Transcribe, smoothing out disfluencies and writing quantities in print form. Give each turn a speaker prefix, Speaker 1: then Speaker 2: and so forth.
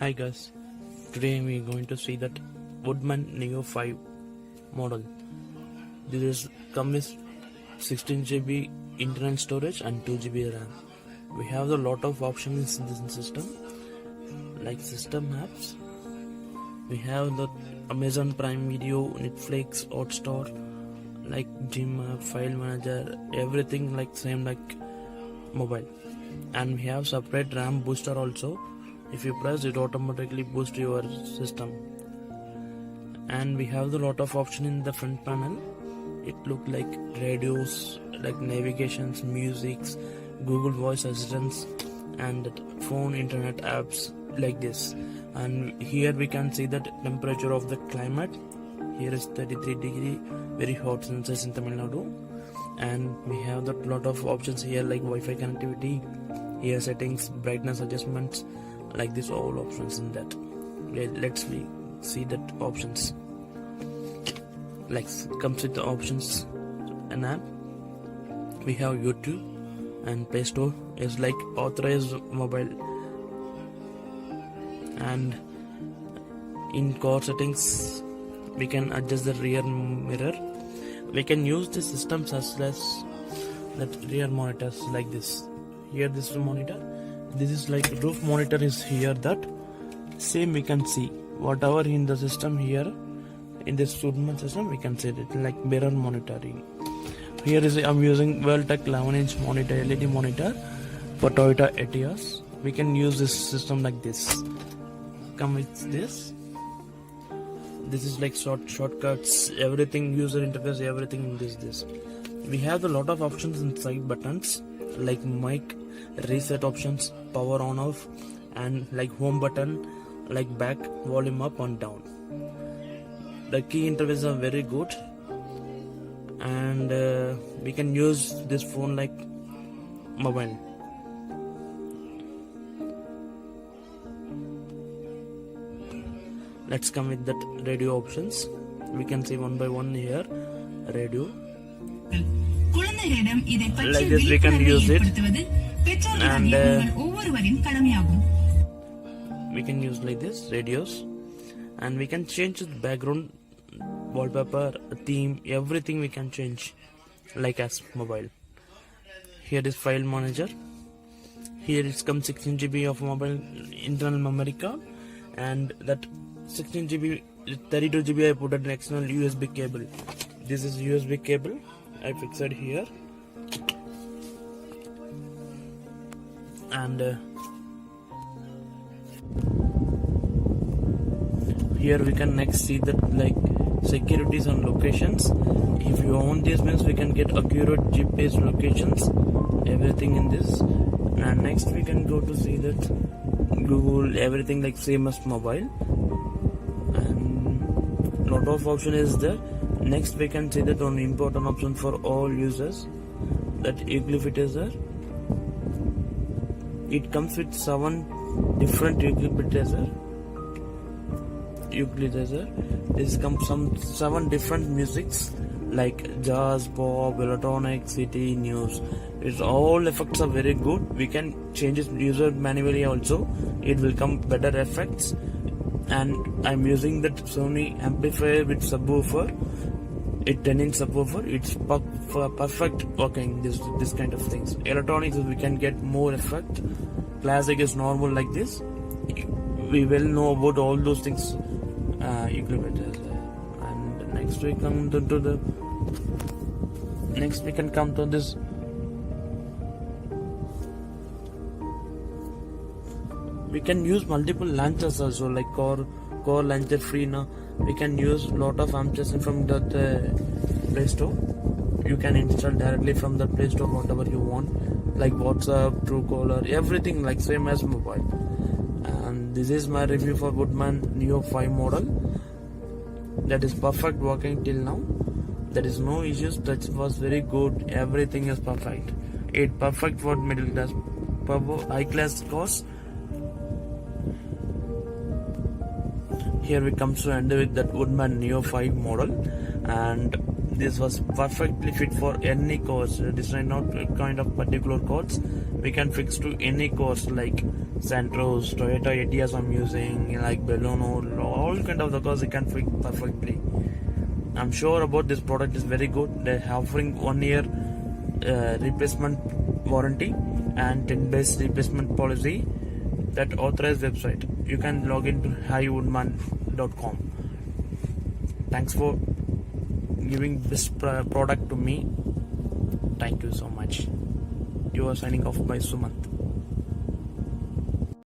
Speaker 1: Hi guys, today we are going to see that Woodman Neo 5 model. This is come with 16 GB internal storage and 2 GB RAM. We have a lot of options in this system, like system apps. We have the Amazon Prime Video, Netflix, Hotstar, like Gym app, File Manager, everything like same like mobile. And we have separate RAM booster also. If you press it, automatically boost your system. And we have a lot of option in the front panel. It look like radios, like navigations, musics, Google Voice Assistants, and phone internet apps like this. And here we can see the temperature of the climate. Here is 33 degree, very hot census in Tamil Nadu. And we have a lot of options here like Wi-Fi connectivity, here settings, brightness adjustments, like this, all options in that. Let's see that options. Like comes with the options an app. We have YouTube and Playstore is like authorized mobile. And in car settings we can adjust the rear mirror. We can use the systems as well as that rear monitors like this. Here this is monitor. This is like roof monitor is here, that same we can see whatever in the system here in this Woodman system we can see it like mirror monitoring. Here is I'm using Worldtech 11-inch monitor, LED monitor for Toyota Etios. We can use this system like this. Come with this. This is like shortcuts, everything, user interface, everything in this. We have a lot of options inside buttons like mic, reset options, power on off, and like home button, like back, volume up and down. The key interfaces are very good, and we can use this phone like mobile. Let's come with that radio options. We can see one by one here. Radio. Like this we can use it, and we can use like this radios, and we can change the background, wallpaper, theme, everything we can change like as mobile. Here is file manager. Here it comes 16 GB of mobile internal memory card, and that 16 GB 32 GB I put an external USB cable. This is USB cable I fixed it here, and here we can next see that like securities and locations. If you own this means we can get accurate GPS locations, everything in this. And next we can go to see that Google, everything like same as mobile, and lot of option is there. Next we can see that one important option for all users, that equalizer. It comes with 7 different equalizer. This comes some 7 different musics like jazz, pop, electronic, city, news. It's all effects are very good. We can change it user manually also. It will come better effects. And I'm using that Sony amplifier with subwoofer. It 10-inch subwoofer. It's perfect working. This kind of things. Electronics we can get more effect. Classic is normal like this. We will know about all those things. Equalizer. And next we come to the. Next we can come to this. We can use multiple launchers also, like core launcher free now. We can use lot of launchers from the Play Store. You can install directly from the Play Store whatever you want, like WhatsApp, Truecaller, everything like same as mobile. And this is my review for Woodman Neo 5 model. That is perfect working till now. There is no issues. That was very good. Everything is perfect. It perfect for middle class, high class cars. Here we come to end with that Woodman Neo 5 model, and this was perfectly fit for any course. This is not a kind of particular course. We can fix to any course like Santros, Toyota Etios I'm using, like Baleno, all kind of the cars you can fix perfectly. I'm sure about this product is very good. They're offering 1 year replacement warranty and 10 days replacement policy. That authorized website. You can log into woodman.com. Thanks for giving this product to me. Thank you so much. You are signing off by Sumant.